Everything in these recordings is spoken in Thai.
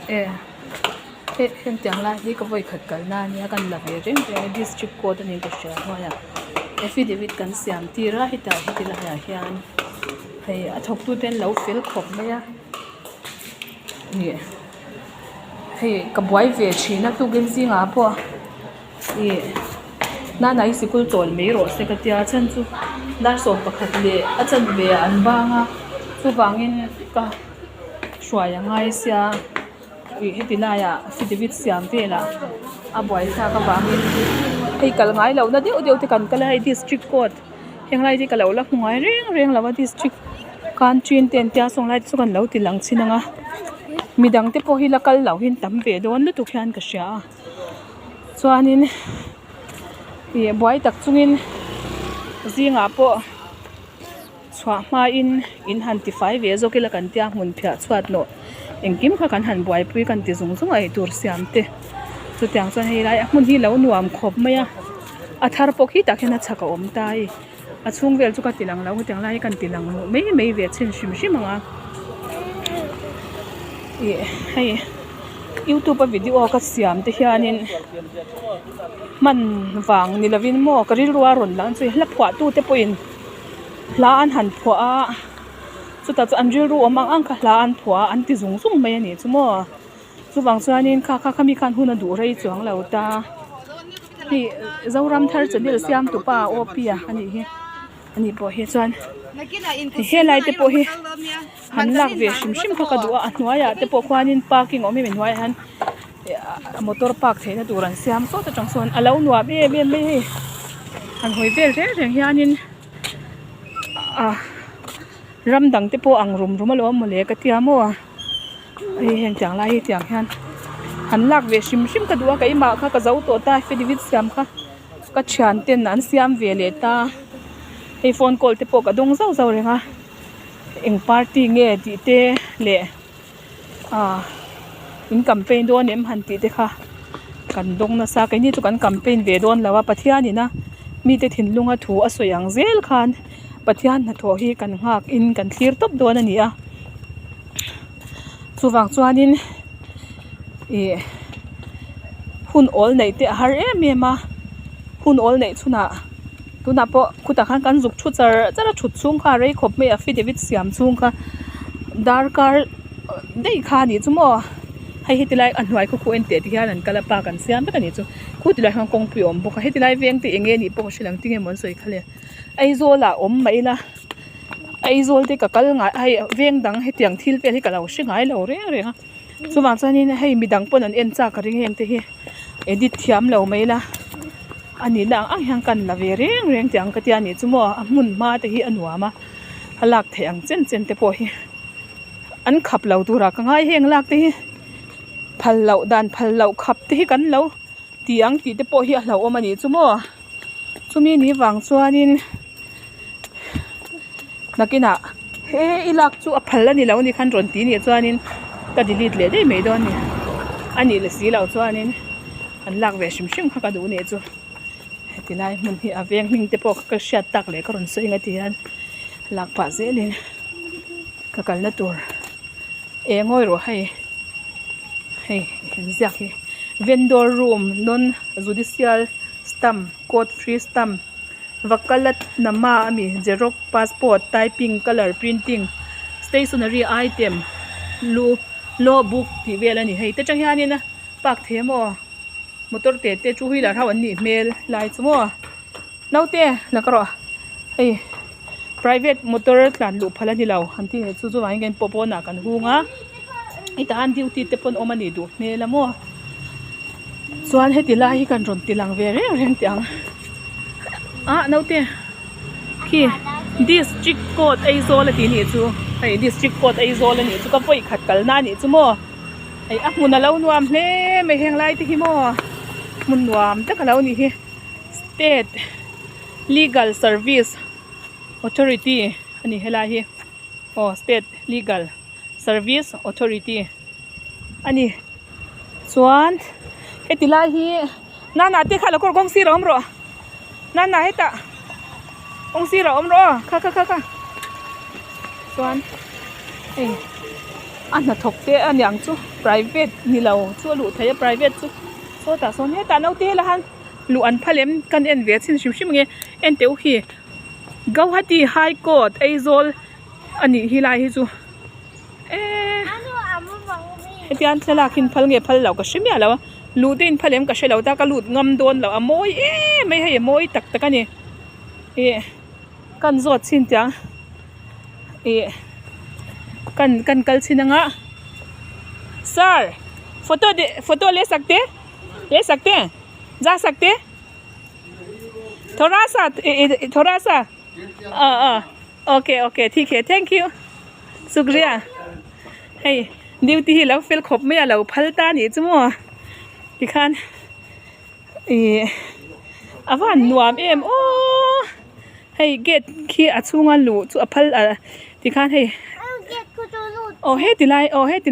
hiện tiếng là đi có voi khát cái na nia kan la ve reng reng district court ani ko sha hoya affidavit kan siam ti ra hita hitila ya hian hei a thok tu ten lo fel khop mai a ni hei ka buai ve thina tu gen zinga po na nai sikul tol mei ro se ka tia chan chu dar so pakhat le a chan ve an banga chu wangin ka shwaya ngai sia hetilaya affidavit siam vela a boy tha ka wangin hei kal ngai lo na deu te kan kala district court henglai di kalo la hungai reng lawa district kan chin ten tia song lai chu kan lo ti lang chinanga midang te po hi la kal lo hin tam ve don lu tu khian ka sha chuanin boy tak chungin zinga po chwa ma in hantify ve zo kila kan tia mun phia chhuat no engkim kha kan han buai pui kan ti zung ai tur siam te chu tiang chuan hei lai a hmun hi lo nuam khop maya a thar pok hi takhena chhaka om tai a chung vel chu ka tilang lo tiang lai kan tilang mei ve chen shim anga hei YouTube a video ka siam te hianin man wang ni lovin mo karil ruwa ron lang chu hlap khwa tu te poin la an han phwa a chuta chu anjil ru omang ang kha la an phwa an ti zung mai ani chumo chuwang chuanin kha mi khan huna du rei chuang lo ta ni zoram thar chanil siam tu pa opia ani po he chuan he lai te po hi han lak ve shim kha ka du a hnuaya te po khwanin parking omi min hnuai han motor park theina turan siam so ta changson alo nuwa be han hoi vel reng hianin ramdang te po ang rum alo mole ka tiamo ai heng chang lai tiang hian han lak ve shim ka duwa ka ima kha ka zau to ta affidavit siam kha ka thian ten an siam ve le ta hei phone call te po ka dong zau renga eng party nge ti te le in campaign don em han ti te kha kan dong na sa kai ni chu kan campaign ve don lawa pathiani na mi te thinlunga thu a soyang zel khan pathian na tho hi kan ngak in kan thlir top don ani a chuwang chuanin hun ol nei te har em a hun ol nei chuna tuna po khuta khan kan zuk thu chara thut chung kha rei khop me affidavit siam chung kha darkar dei kha ni chumo hei hetilai anhuai khu en te ti hian an kala pa kan siam ta ni chu khutilai hang kong pi om boka hetilai veng te enge ni po shilang tinge mon soi khale ai zola om mai la ai zol te ka kal nga ai veng dang hetiang thil pe hi kalo shingai lo reng chuwang chuanin hei midang pon an en cha ka ring heng te hi edit thiam lo mai la ani lang ang hang kan la ve reng tiang ka tia ni chumo a mun ma te hi anuama halak theang chen te po hi an khap lo tura ka ngai heng lak te hi phal lo khap te hi kan lo tiang ti te po hi a lo omani chumo chumi ni wang chuanin nakina he ilak chu a phal ani lo ni khan ron ti ni chuanin ka delete le dei me don ni ani le si lo chuanin an lak ve shim kha ka du ne chu hetilai mun hi aveng hing te po ka shat tak le ka ron soi nga tian lak pa zelin ka kal na tur engoi ro hei ziak hi vendor room non judicial stamp court free stamp vakalat nama ami xerox passport typing color printing stationery item law book ti velani hei te chang hiani na pak themo motor te chu hi la rawan ni mail lai chumo naute nakaro hei private motor tlan lu phalani lo hanti chu chu wang gen popo na kan hunga ita an duty te pon omani du melamo chuan hetila hi kan ron tilang ve reng tiang naute khi district court aizol ti ni chu hei district court aizol ni chu ka poi khat kal na ni chu mo hei a mun alo nuam hle me heng lai ti hi mo mun nuam ta kalo ni hi state legal service authority ani hela hi state legal service authority ani chuan hetila hi na te khala kor gong si rom ro na heta gong si rom ro kha chuan อันน่ะถกเตะอันอย่างจู private นี่เราชั่วหลุดไทย private จูโซตาโซนเนี่ยตาเอาเตะละฮันหลุอันพะเลมกันเอ็นเวสินชิมเงี้ยเอ็นเตวฮีกาวฮัตตีไฮโคร์ทไอโซลอันนี้ฮิไลฮิจูเฮียนเสลาคินพัลเงี้ยพัลเราก็ชิมยาแล้วลูดินพะเลมก็ใช่เราตากระลุดงำโดนเราอะโมยไม่ให้โมยตักกันนี่กันจอดสินจังกันกัลสินังอ่ะ sir photo ले सकते हैं जा सकते थोड़ा सा ओके ठीक है thank you शुक्रिया हे ड्यूटी हीเราฟิลครบไม่เราพัลตานี่จังมั้งดิคันอาวันนวมโอ้ให้เกตขี้อัดช่วงอันหลูจุอพัลดิคันให้โอ้เฮติไ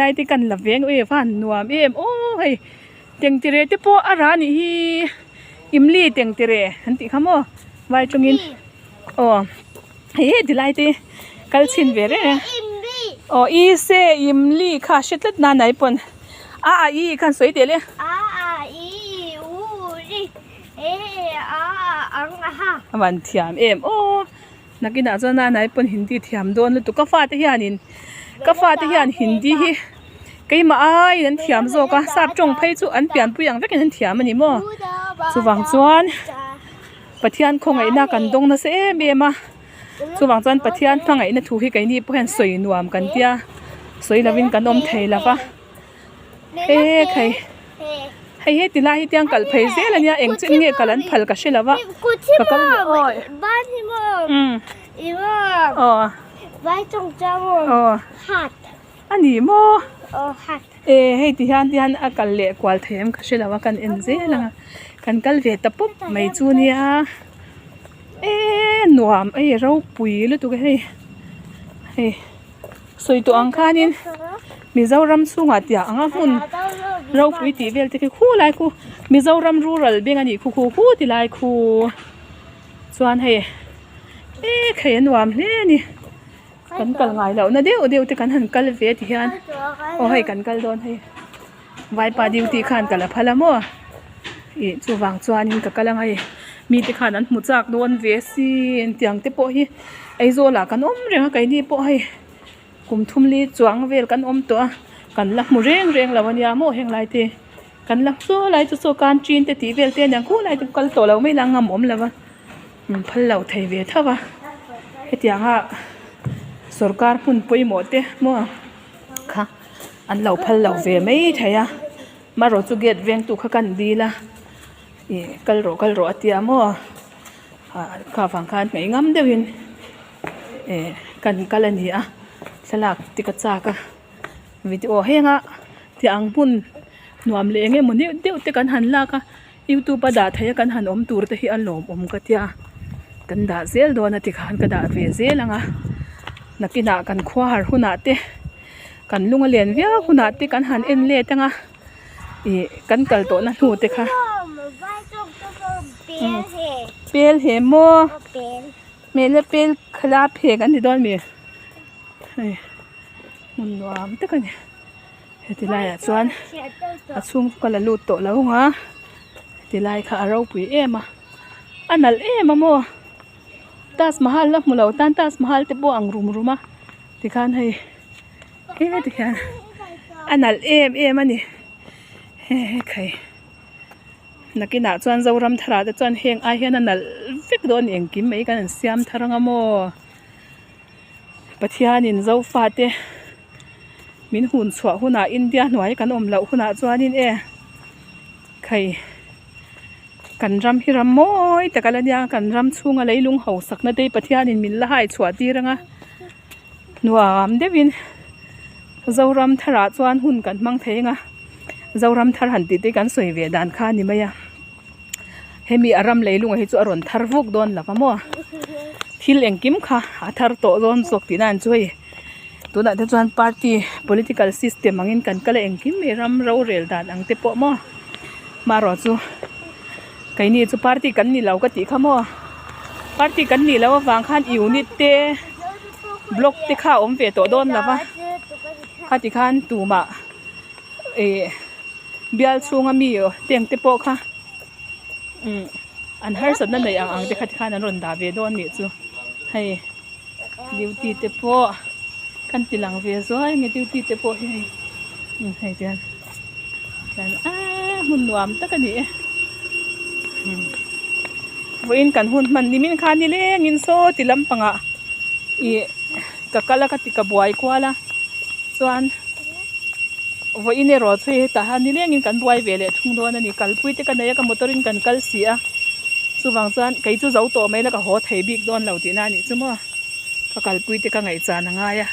ลที่กันหลับเวงฟันนวมโอ้เฮ้ยเตียงติเรที่พออารานี่อิมลี่เตียงติเรหันติขโมไว้ตรงนี้โอ้เฮติไลที่กัลชินเวเรโอ้อีเซอิมลี่ค่ะชิดนานไหนปนอีกันสวยเดียวเลยวันเทียมโอ้นักกินอาจจะนานไหนปนหินดีเทียมโดนแล้วตุกฟ้าที่ยานินก็ฟ้าที่ยันหินดีฮีก็ยังมานั่นเทียมโซก็ทราบจงเพยจูอันเปลี่ยนผู้ยังไม่กันนั่นเทียมมันนี่มั้งสุวังจวนปะเทียนคงไอ้น่ากันดงนะเสียเบี้ยมาสุวังจวนปะเทียนทั้งไอ้นั่นถูกให้ไก่นี่พวกเห็นสวยนวมกันเดียสวยแล้ววินกันอมเทละปะใครให้ติลาให้เตียงกัลเพยเสียแล้วเนี่ยเองจึงเงี้ยกัลันพัลกัชละวะก็กัลบ้านที่มึงไว้จงจำหัดอันนี้โมหัดให้ที่ฮันอาการเละกว่าเทียมก็ใช่แล้วว่ากันเอ็นเซ่ละกันกัลเวตปุ๊บไม่จูเนี่ยหนวมเราปุ๋ยหรือตัวให้สวยตัวอังคารนี่มีเจ้ารำสูงอ่ะที่อ่างหุ่นเราปุ๋ยตีเวลที่คู่ไล่คู่มีเจ้ารำรูรัลเบี้ยงอันนี้คู่ที่ไล่คู่ส่วนให้ใครหนวมนี่กันกัลไงแล้วนะเดี๋ยวที่กันหันกัลเวทีฮันโอ้ให้กันกัลโดนให้ไว้ปาดิวที่ขันกันละพะละมั่วจูวางจวนนี่กัลละไงมีที่ขันนั้นหมุจากโดนเวซีเตียงเตปโอฮีไอโซล่ะกันอมเรื่องไก่นี่ปโอให้กุมทุ่มลีจวงเวลกันอมตัวกันละมุเร่งละวันยาโมเฮงไรเตกันละโซไรจะโซการจีนเตตีเวลเตียนอย่างคู่ไรจะกัลโตเราไม่ลังงามอมแล้ววะพัลเราไทยเวทวะไอเตียงอ่ะสรการพุ่นปุยหมดเต้มั่วค่ะอันเราพัลเราเวไม่ใช่อะมารถจุเกตเวียงตุขกันดีละกัลโรเตียมั่วข้าฟังคันไงงั้มเดี๋ยวยินกันนี่อะสลักติกจากะวิดีโอเฮงอะที่อังพุ่นหนวมเลี้ยงมันเดี๋ยวติกันหันละค่ะยูทูบด่าไทยกันหันตูร์ที่อันหลอมกัตยากันด่าเซลโดนติขันกันด่าเวเซลังอะนักกินกันขวาหุ่นอาเตกันลุงเลียนเวียหุ่นอาเตกันหันเอ็นเล่ตังอ่ะกันกัลโตนั่นหูเตค่ะเปลเหมโมเมลเปลคลาเพกันที่โดนมีมันวามเตกันเนี่ยที่ไรอ่ะส่วนช่วงกันละลูดโตแล้วฮะที่ไรค่ะเราปุ๋ยมาอันนั้นมาโมTas mahal lah mula utan tas mahal tebo ang rumah tikan hai tikan anal ani kai nakina chuan zoram thara da chuan heng a hian anal fik don eng kim mai kan siam tharanga mo pathian in zo fa te min hun chwa huna india hnuai kan om lo huna chuan in kaiกันรำฮิรำโมยแต่กันแล้วเนี่ยกันรำช่วงอะไรลุงเขาสักนาทีปะเทียนินมินละหายฉวดดีรังอ่ะหนูอ่ะเดวินเจ้ารำทราจวนหุ่นกันมั่งเทงอ่ะเจ้ารำทราหันติดกันสวยเวดานข้านี่ไหมอ่ะเฮมีอารมณ์เลยลุงให้จวนอรอนทารฟุกโดนหลับมั่วที่เลี้ยงกิมค่ะทารโตโดนสกตินั่นช่วยตัวนั้นจวนพรรค political system มังอินกันก็เลยเลี้ยงกิมมีรำเราเรียลดานอังเตปมั่วมารอจูไก่นี่จะปาร์ตี้กันนี่เราก็ตีขโมยปาร์ตี้กันนี่แล้ววางข้างอิวนิดเตบล็อกที่ข้าอมเวตัวโดนแล้วปะ คาติคันตูมาเบียลซูงมีอยู่เตียงเตโปค่ะอันเฮอร์สันนั่นเลยอังเตคาติคันนั้นรอนดาเวดอนมีจูให้ดิวตีเตโปกันติลังเวซอยไงดิวตีเตโปให้เดือนกันหุ่นหวามตะกันนี่วันกันหุ่นมันนี่มินคานี่เล่งินโซติลำปังอ่ะกะกะละกะติกะบวยกว่าละส่วนวันนี้รอช่วยแต่ฮันนี่เล่งินกันบวยเวเลยทุ่งโดนนี่กัลปุยเตกันเนี่ยกับมอเตอร์รินกันกัลเสียส่วนส่วนไก่จู่เจ้าตัวไม่แล้วก็หัวไทยบิ๊กโดนเหล่าที่นั่นนี่ใช่ไหมก็กัลปุยเตกันไงจานง่ายอะ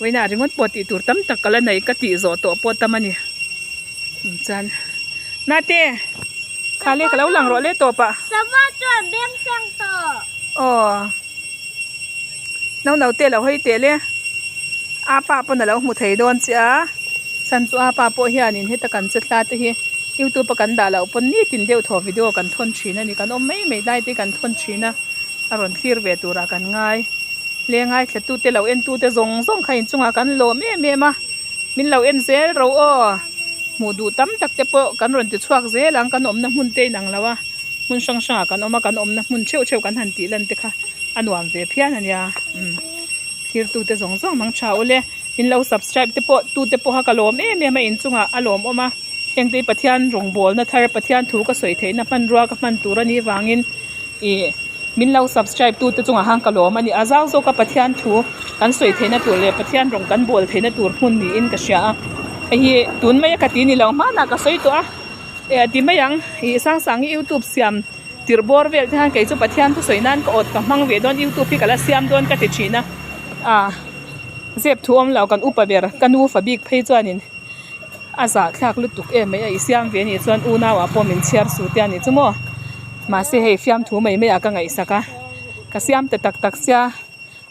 วันนี้ริมดปวดติดตัวตั้มตะกันละไหนก็ติดโซตัวปวดตั้มมันนี่จานนาเต้ข้าเรียกแล้วหลังรถเล่ตัวปะสวัสดีเบี้ยงเสียงต่ออ๋อน้าเตะเราให้เตะเลยอาปาปนเราหมุดไทยโดนเสียฉันจะอาปาปเฮียนินให้ตะกันจัดลาตัวเฮียยูทูบประกันด่าเราปนนี่ตินเดียวถ่ายวิดีโอกันทนชีนะนี่กันไม่ได้ที่กันทนชีนะอารมณ์คลีร์เวตัวรักันง่ายเลี้ยงง่ายแค่ตู้เตะเราเอ็นตู้เตะส่งใครจุงอากันโลเม่มามินเราเอ็นเซลเราหมูดูตั้มตักเตปกันรอนติดชวกเซหลังกันนะมุนเตยนังแล้ววะมุนช่างกันมากันนะมุนเชี่ยวกันหันตีลันเตค่ะอันวามเวเพียนันยาคลีร์ตู้เตะส่งมังชาวเลยมินเรา subscribe เตปตู้เตปฮักกะโลเม่มาอินจุงอาอารมณ์มาเฮงตีปะเทียนรงบอลนะทาร์ปะเทียนถูกก็สวยเทนะมันรัวกับมันตัวนี้วางินมินเรา subscribe ตู้เตะจุงอาฮังกะโลมันนี่อาเจ้าโซกับปะเทียนถูกันสวยเทนะตัวเลยปะเทียนรงกันบอลเทนะตัวหุ่นนี่อินกะเชียไอ้ตุนไม่ยากตีนี่เรามาหนักก็สวยตัวตีไม่ยังสร้างยูทูบเสียมติดบอร์เวลที่ฮันเกี่ยวกับปะเทียนผู้สวยนั่นก็อดกับมังเวดอนยูทูบพี่กันละเสียมโดนกันติดชีนะเจ็บท่วมเรากันอุปเบรกันอูฝาบิกเพย์จวนนี่อาสาคลากลุตุกไม่ไอเสียมเวนี่จวนอูน่าว่าพอมินเชียร์สุดยานี่จุโม่มาเสียให้เฟียมถูไม่อยากกันไงสักกเสียมแต่ตักเสีย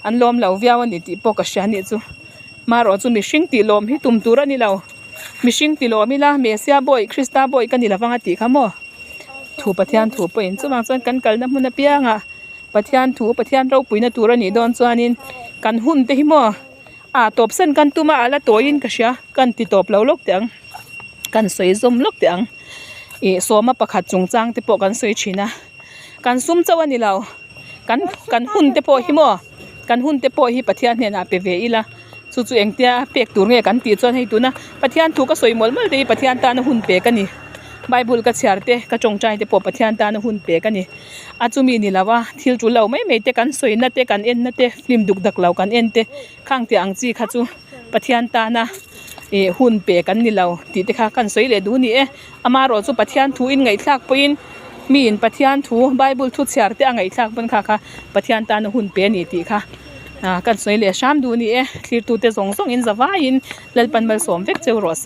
อันลมเราเวียวันนี้ตีปกเสียนี่จูมารอจูมิชิงตีลมให้ตุ่มตัวนี่เรามิชิงตีลมมิละเมเซียบอยคริสตาบอยกันนี่ละฟังตีขโมถูปะเทียนถูปุ่นจูบางส่วนกันกัลน้ำมันเปียงปะเทียนถูปะเทียนเราปุ่นตัวนี่โดนจวนินกันหุ่นเตหิโมตบเส้นกันตุมาละตัวยินกะเชียกันติตบเราลกเตียงกันสวยซุ่มลกเตียงสวมมาประคัดจงจังติปกันสวยชีนะกันซุ่มเจ้าวันนี้เรากันหุ่นเตปหิโมกันหุ่นเตปหิปะเทียนเนี่ยนะเปเวอีละจู่ๆเองเตียเปียกตัวเนี่ยกันตีจวนให้ตัวนะปะเทียนถูกก็สวยหมดเดีปะเทียนตาหน้าหุ่นเปียกันนี่ไบเบิลก็เชียร์เตก็จงใจเตปปะเทียนตาหน้าหุ่นเปียกันนี่อาจูมีนี่ละว่าทิลจูเราไม่เตกันสวยนะเตกันเอ็นนะเตฟิล์มดุกดักเรากันเอ็นเตข้างเตียงจีข้าจูปะเทียนตานะหุ่นเปียกันนี่เราตีเตข้ากันสวยเลยดูนี่อามารอจูปะเทียนถูอินไงทักปีนมีอินปะเทียนถูไบเบิลทุกเชียร์เตอังไงทักเป็นค่ะปะเทียนตาหน้าหุ่นเปียนี่ตีค่ะกันสวยเลยชามดูนี่คลีร์ตูเตส่งอินสวายินเลปันมาสวมเวกเจ้ารอเซ